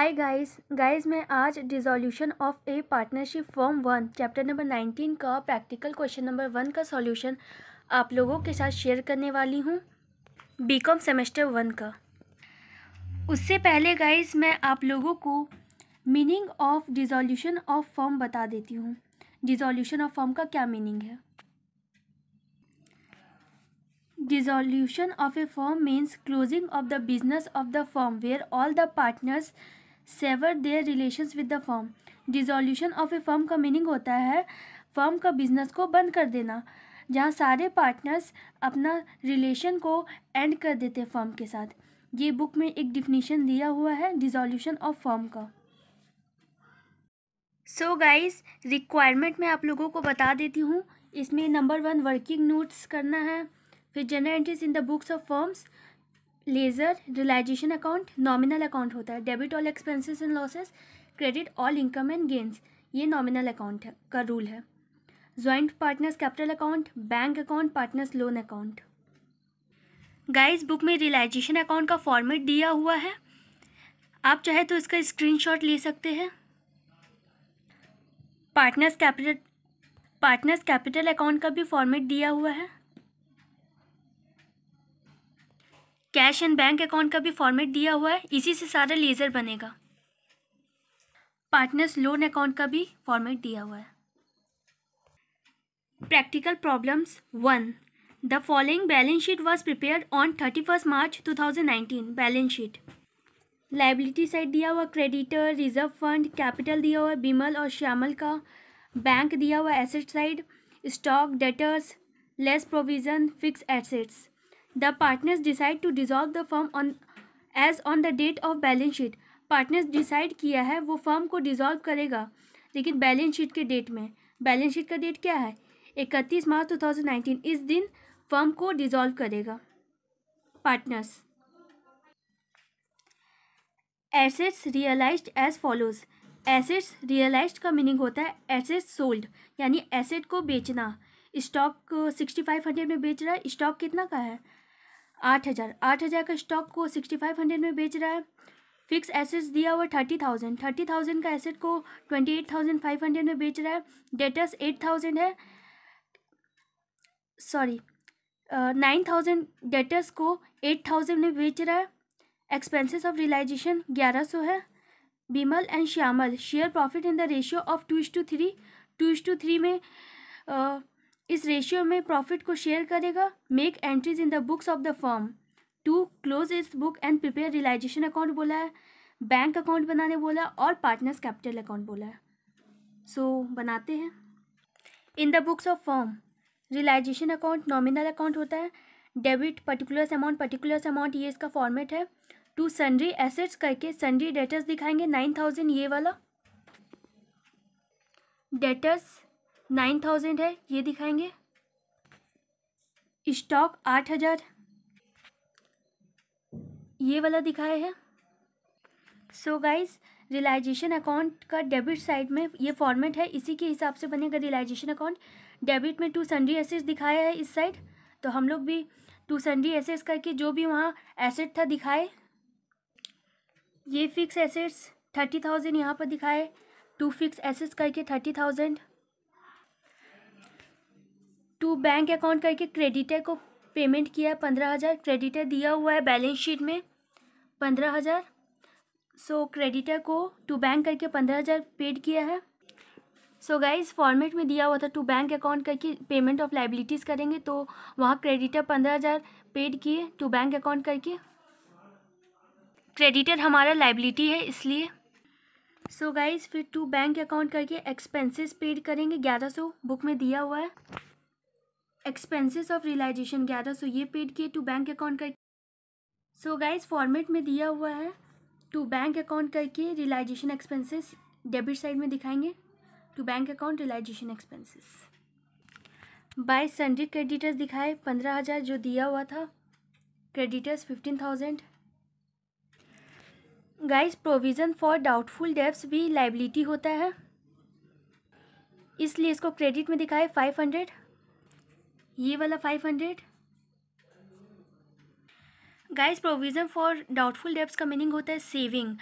Hi guys मैं आज dissolution of A partnership form 1 chapter number 19 का प्रैक्टिकल क्वेश्चन नंबर 1 का सॉल्यूशन आप लोगों के साथ शेयर करने वाली हूँ बीकॉम सेमेस्टर 1 का। उससे पहले गाइस मैं आप लोगों को meaning of dissolution of form बता देती हूँ। डिसॉल्यूशन ऑफ फॉर्म का क्या मीनिंग है? Dissolution of a firm means closing of the business of the firm where all the partners sever their relations with the firm. Dissolution of a firm का meaning होता है firm का business को बंद कर देना, जहाँ सारे पार्टनर्स अपना रिलेशन को एंड कर देते फर्म के साथ। ये बुक में एक डिफिनीशन दिया हुआ है डिसॉल्यूशन ऑफ फर्म का। सो गाइस रिक्वायरमेंट में आप लोगों को बता देती हूँ। इसमें नंबर 1 वर्किंग नोट्स करना है, फिर journal entries in the books of firms, ledger, realisation account, nominal account होता है, debit all expenses and losses, credit all income and gains, ये नॉमिनल अकाउंट है का रूल है। Joint partners capital account, bank account, partners loan account. Guys book में realisation account का format दिया हुआ है, आप चाहे तो इसका स्क्रीनशॉट ले सकते हैं। पार्टनर्स कैपिटल अकाउंट का भी फॉर्मेट दिया हुआ है। कैश एंड बैंक अकाउंट का भी फॉर्मेट दिया हुआ है, इसी से सारा लेजर बनेगा। पार्टनर्स लोन अकाउंट का भी फॉर्मेट दिया हुआ है। Practical problems 1। The following balance sheet was prepared on 31 March 2019। Balance sheet liability side दिया हुआ क्रेडिटर, रिजर्व फंड, कैपिटल दिया हुआ बिमल और श्यामल का, बैंक दिया हुआ asset side, stock, debtors, less provision, fix assets. The partners decide to dissolve the firm on the date of balance sheet. Partners decide किया है वो फर्म को डिसॉल्व करेगा, लेकिन बैलेंस शीट के डेट में। बैलेंस शीट का डेट क्या है? 31 मार्च 2019। इस दिन फर्म को डिसॉल्व करेगा partners. Assets realised as follows. Assets realised का मीनिंग होता है एसेट्स सोल्ड, यानी एसेट को बेचना। स्टॉक 6500 में बेच रहा है, स्टॉक कितना का है? 8,000 का स्टॉक को 6500 में बेच रहा है। फिक्स एसेट्स दिया हुआ 30,000 का एसेट को 28,500 में बेच रहा है। डेटर्स 8,000 है, 9,000 डेटर्स को 8,000 में बेच रहा है। एक्सपेंसेस ऑफ रियलाइजेशन 1100 है। Bimal and Shyamal share profit in the ratio of 2:3। 2:3 में इस रेशियो में प्रॉफिट को शेयर करेगा। Make entries in the books of the firm to close its book and prepare realisation account बोला है, बैंक अकाउंट बनाने बोला और पार्टनर्स कैपिटल अकाउंट बोला है। सो बनाते हैं। In the books of firm realisation account nominal account होता है। डेबिट पर्टिकुलर्स अमाउंट ये इसका फॉर्मेट है। टू सन्ड्री एसेट्स करके सन्ड्री डेटर्स दिखाएंगे 9,000 ये वाला। डेटर्स 9,000 है ये दिखाएंगे। स्टॉक 8,000 ये वाला दिखाए है। सो गाइस रियलाइजेशन अकाउंट का डेबिट साइड में ये फॉर्मेट है, इसी के हिसाब से बनेगा रियलाइजेशन अकाउंट। डेबिट में टू सन्ड्री एसेट्स दिखाया है इस साइड, तो हम लोग भी टू सन्ड्री एसेट्स करके जो भी वहाँ एसेट था दिखाए। ये फिक्स एसेट्स 30,000 यहाँ पर दिखाए। टू फिक्स एसेट्स करके 30,000। टू बैंक अकाउंट करके क्रेडिटर को पेमेंट किया 15,000। क्रेडिटर दिया हुआ है बैलेंस शीट में 15,000। सो क्रेडिटर को टू बैंक करके 15,000 पेड किया है। सो गाइस फॉर्मेट में दिया हुआ था टू बैंक अकाउंट करके पेमेंट ऑफ लाइबिलिटीज़ करेंगे, तो वहाँ क्रेडिटर 15,000 पेड किए टू बैंक अकाउंट करके। क्रेडिटर हमारा लाइबिलिटी है इसलिए। सो गाइस फिर टू बैंक अकाउंट करके एक्सपेंसेस पेड करेंगे 1100, बुक में दिया हुआ है। एक्सपेंसेस ऑफ रियलाइजेशन 1100 ये पेड किए टू बैंक अकाउंट करके। सो गाइस फॉर्मेट में दिया हुआ है टू बैंक अकाउंट करके रियलाइजेशन एक्सपेंसेस डेबिट साइड में दिखाएंगे। To bank account realisation expenses by sundry creditors दिखाए 15,000 जो दिया हुआ था। Creditors 15,000। Guys provision for doubtful debts भी लाइबिलिटी होता है, इसलिए इसको क्रेडिट में दिखाए 500 ये वाला 500। Guys provision for doubtful debts का मीनिंग होता है सेविंग।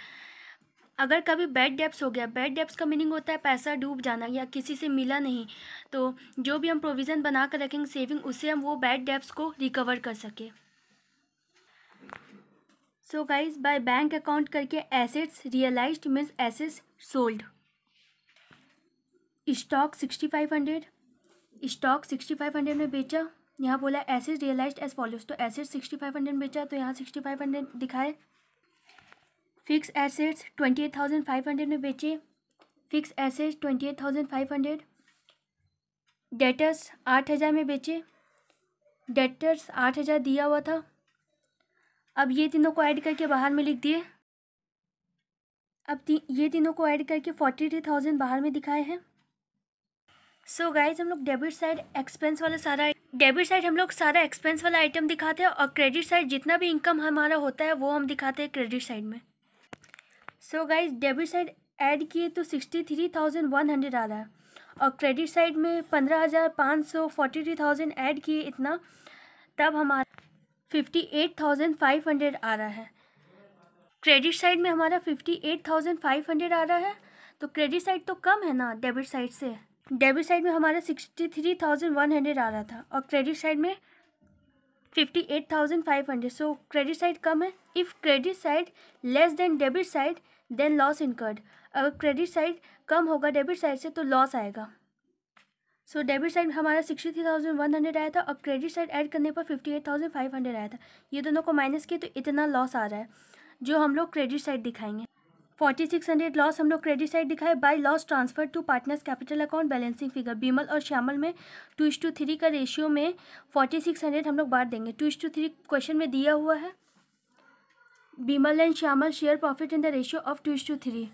अगर कभी बैड डेब्ट्स हो गया, बैड डेब्ट्स का मीनिंग होता है पैसा डूब जाना या किसी से मिला नहीं, तो जो भी हम प्रोविज़न बना कर रखेंगे सेविंग, उससे हम वो बैड डेब्ट्स को रिकवर कर सके। So guys, by bank account करके assets realised means assets sold. Stock 6500, stock 6500 में बेचा, यहाँ बोला एसेट्स रियलाइज्ड एज फॉलोज, तो एसेट्स 6500 में बेचा तो यहाँ 6500 दिखाए। फिक्स एसेट्स 28,500 में बेचे, फिक्स एसेट्स 28,500। डेटर्स 8,000 में बेचे, डेटर्स 8,000 दिया हुआ था। अब ये तीनों को ऐड करके बाहर में लिख दिए। अब ये तीनों को ऐड करके 43,000 बाहर में दिखाए हैं। सो गाइज, हम लोग डेबिट साइड एक्सपेंस वाला सारा एक्सपेंस वाला आइटम दिखाते हैं और क्रेडिट साइड जितना भी इनकम हमारा होता है वो हम दिखाते हैं क्रेडिट साइड में। So guys, debit side add किए तो 63,100 आ रहा है और क्रेडिट साइड में 15,500, 43,000 ऐड किए इतना, तब हमारा 58,500 आ रहा है। क्रेडिट साइड में हमारा 58,500 आ रहा है, तो क्रेडिट साइड तो कम है ना डेबिट साइड से। डेबिट साइड में हमारा 63,100 आ रहा था और क्रेडिट साइड में 58,500, सो क्रेडिट साइड कम है। If credit side less than debit side then loss incurred, अगर क्रेडिट साइड कम होगा डेबिट साइड से तो लॉस आएगा। सो डेबिट साइड हमारा 63,100 आया था और क्रेडिट साइड ऐड करने पर 58,500 आया था। ये दोनों को माइनस किए तो इतना लॉस आ रहा है जो हम लोग क्रेडिट साइड दिखाएंगे। 4600 लॉस हम लोग क्रेडिट साइड दिखाए by loss transfer to partners capital account balancing figure. Bimal और श्यामल में 2:3 का रेशियो में 4600 हम लोग बांट देंगे। 2:3 क्वेश्चन में दिया हुआ है। Bimal and Shyamal share profit in the ratio of 2:3।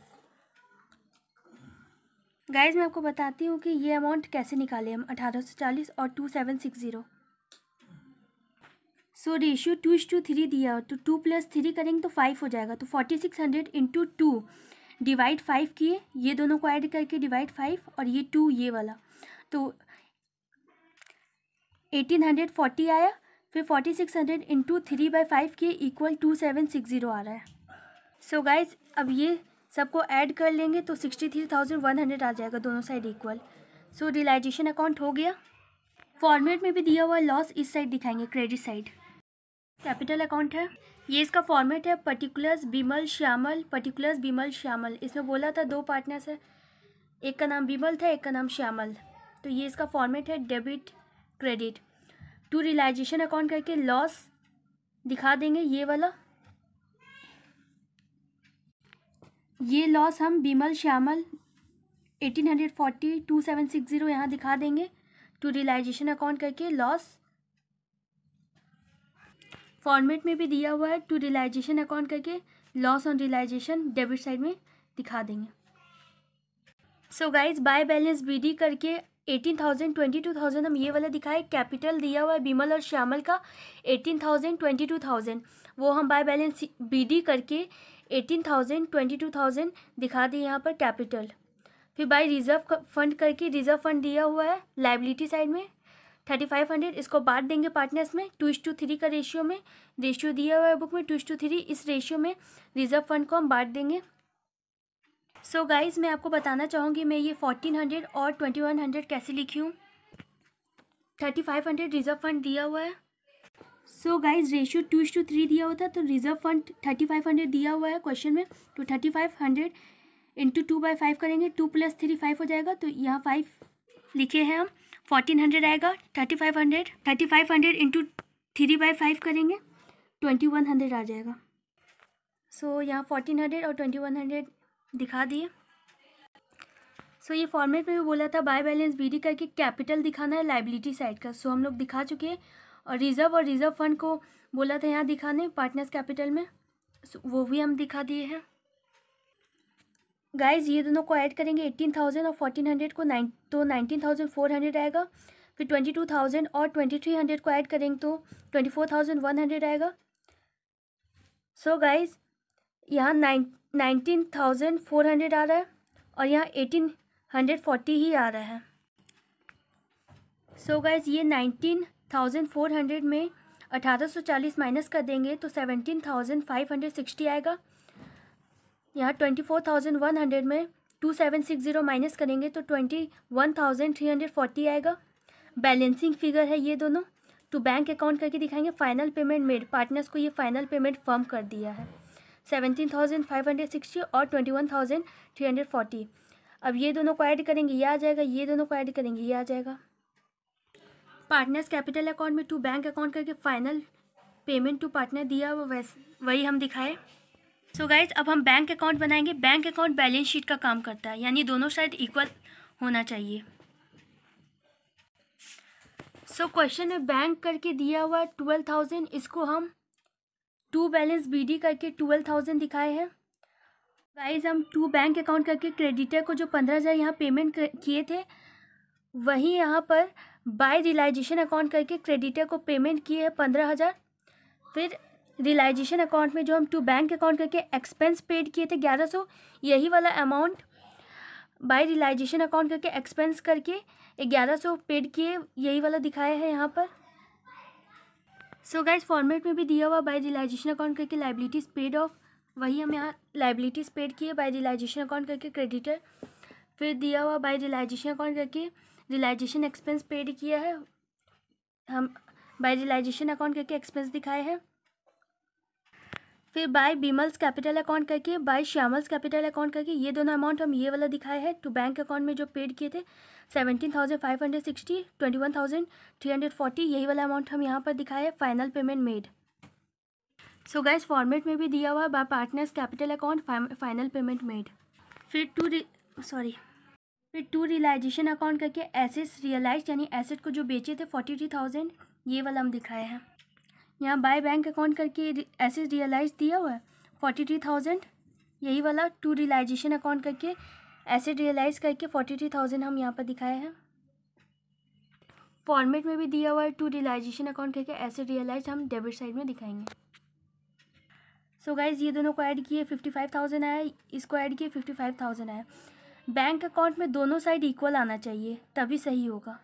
Guys, मैं आपको बताती हूँ कि ये अमाउंट कैसे निकाले हम, 1840 और 2760। सो रेशियो 2:3 दिया हो तो 2 + 3 करेंगे तो 5 हो जाएगा, तो 4600 इंटू 2 डिवाइड 5 किए, ये दोनों को ऐड करके डिवाइड 5 और ये 2 ये वाला, तो 1840 आया। फिर 4600 इंटू 3/5 किए इक्वल 2760 आ रहा है। सो गाइज, अब ये सबको ऐड कर लेंगे तो 63,100 आ जाएगा, दोनों साइड इक्वल। सो रियलाइजेशन अकाउंट हो गया। फॉर्मेट में भी दिया हुआ लॉस इस साइड दिखाएंगे क्रेडिट साइड। कैपिटल अकाउंट है, ये इसका फॉर्मेट है पर्टिकुलर्स बीमल श्यामल, पर्टिकुलर्स बीमल श्यामल। इसमें बोला था 2 पार्टनर्स है, एक का नाम बीमल था एक का नाम श्यामल, तो ये इसका फॉर्मेट है debit credit. To realisation account करके लॉस दिखा देंगे, ये वाला, ये लॉस हम बीमल श्यामल 1840 2760 यहाँ दिखा देंगे। टू रियलाइजेशन अकाउंट करके लॉस फॉर्मेट में भी दिया हुआ है, टू रियलाइजेशन अकाउंट करके loss on realisation debit side में दिखा देंगे। So guys, by balance BD करके 18,000 22,000 हम ये वाला दिखाए। कैपिटल दिया हुआ है बीमल और श्यामल का 18,000 22,000, वो हम बाय बैलेंस बीडी करके 18,000 22,000 दिखा दिए यहाँ पर कैपिटल। फिर बाय रिजर्व फंड करके रिजर्व फंड दिया हुआ है लाइबिलिटी साइड में 3500, इसको बांट देंगे पार्टनर्स में 2:3 का रेशियो में, रेशियो दिया हुआ है बुक में 2:3, इस रेशियो में रिजर्व फंड को हम बांट देंगे। सो गाइज, मैं आपको बताना चाहूँगी मैं ये 1400 और 2100 कैसे लिखी हूँ। 3500 रिजर्व फंड दिया हुआ है। सो गाइज, रेशियो 2:3 दिया हुआ था तो रिजर्व फंड 3500 दिया हुआ है क्वेश्चन में, तो 3500 इंटू 2/5 करेंगे, 2 + 3 5 हो जाएगा, तो यहाँ 5 लिखे हैं हम। 1400 आएगा, 3500 इंटू 3/5 करेंगे 2100 आ जाएगा। सो यहाँ 1400 और 2100 दिखा दिए। सो ये फॉर्मेट में भी बोला था बाय बैलेंस बीडी करके कैपिटल दिखाना है लाइबिलिटी साइड का, सो हम लोग दिखा चुके हैं। और रिजर्व फंड को बोला था यहाँ दिखाने पार्टनर्स कैपिटल में, वो भी हम दिखा दिए हैं। गाइज, ये दोनों को ऐड करेंगे 18,000 और 1400 को, 19,400 आएगा। फिर 22,000 और 2,300 को ऐड करेंगे तो 24,100 आएगा। सो गाइज, यहाँ 19,400 आ रहा है और यहाँ 1,840 ही आ रहा है। सो गाइज, ये 19,400 में 1840 माइनस कर देंगे तो 17,560 आएगा। यहाँ 24,100 में 2760 माइनस करेंगे तो 21,340 आएगा। बैलेंसिंग फिगर है ये दोनों। टू बैंक अकाउंट करके दिखाएंगे। फाइनल पेमेंट मेड, पार्टनर्स को ये फाइनल पेमेंट फर्म कर दिया है 17,560 और 21,340। अब ये दोनों को ऐड करेंगे, ये आ जाएगा, ये दोनों को ऐड करेंगे, ये आ जाएगा। पार्टनर्स कैपिटल अकाउंट में टू बैंक अकाउंट करके फाइनल पेमेंट टू पार्टनर दिया वही हम दिखाए। सो गाइज अब हम बैंक अकाउंट बनाएंगे। बैंक अकाउंट बैलेंस शीट का काम करता है, यानी दोनों साइड इक्वल होना चाहिए। सो क्वेश्चन में बैंक करके दिया हुआ 12,000, इसको हम टू बैलेंस BD करके 12,000 दिखाए हैं। गाइज हम टू बैंक अकाउंट करके क्रेडिटर को जो 15,000 यहाँ पेमेंट किए थे वही यहाँ पर बाय रियलाइजेशन अकाउंट करके क्रेडिटर को पेमेंट किए हैं 15,000। फिर रियलाइजेशन अकाउंट में जो हम टू बैंक अकाउंट करके एक्सपेंस पेड किए थे 1100, यही वाला अमाउंट बाय रियलाइजेशन अकाउंट करके एक्सपेंस करके 1100 पेड किए, यही वाला दिखाया है यहाँ पर। सो गाइस फॉर्मेट में भी दिया हुआ बाय रियलाइजेशन अकाउंट करके लाइबिलिटीज़ पेड ऑफ, वही हम यहाँ लाइबिलिटीज़ पेड किए बाय रियलाइजेशन अकाउंट करके क्रेडिटर। फिर दिया हुआ बाय रियलाइजेशन अकाउंट करके रियलाइजेशन एक्सपेंस पेड किया है, हम बाय रियलाइजेशन अकाउंट करके एक्सपेंस दिखाए हैं। फिर बाय बीमल्स कैपिटल अकाउंट करके बाय श्यामल्स कैपिटल अकाउंट करके ये दोनों अमाउंट हम ये वाला दिखाए हैं। टू बैंक अकाउंट में जो पेड किए थे 17,560, 21,340, यही वाला अमाउंट हम यहाँ पर दिखाए हैं। Final payment made. So guys format में भी दिया हुआ है bye partners capital account final payment made. फिर टू रियलाइजेशन अकाउंट करके एसेट्स रियलाइज, यानी एसेट को जो बेचे थे 43,000, ये वाला हम दिखाए हैं। यहाँ बाय बैंक अकाउंट करके एसेट रियलाइज दिया हुआ है 43,000, यही वाला टू रियलाइजेशन अकाउंट करके एसेट रियलाइज करके 43,000 हम यहाँ पर दिखाए हैं। फॉर्मेट में भी दिया हुआ है टू रियलाइजेशन अकाउंट करके एसेट रियलाइज, हम डेबिट साइड में दिखाएंगे। सो गाइज ये दोनों को ऐड किए 55,000 आया, इसको ऐड किए 55,000 आया। बैंक अकाउंट में दोनों साइड इक्वल आना चाहिए तभी सही होगा।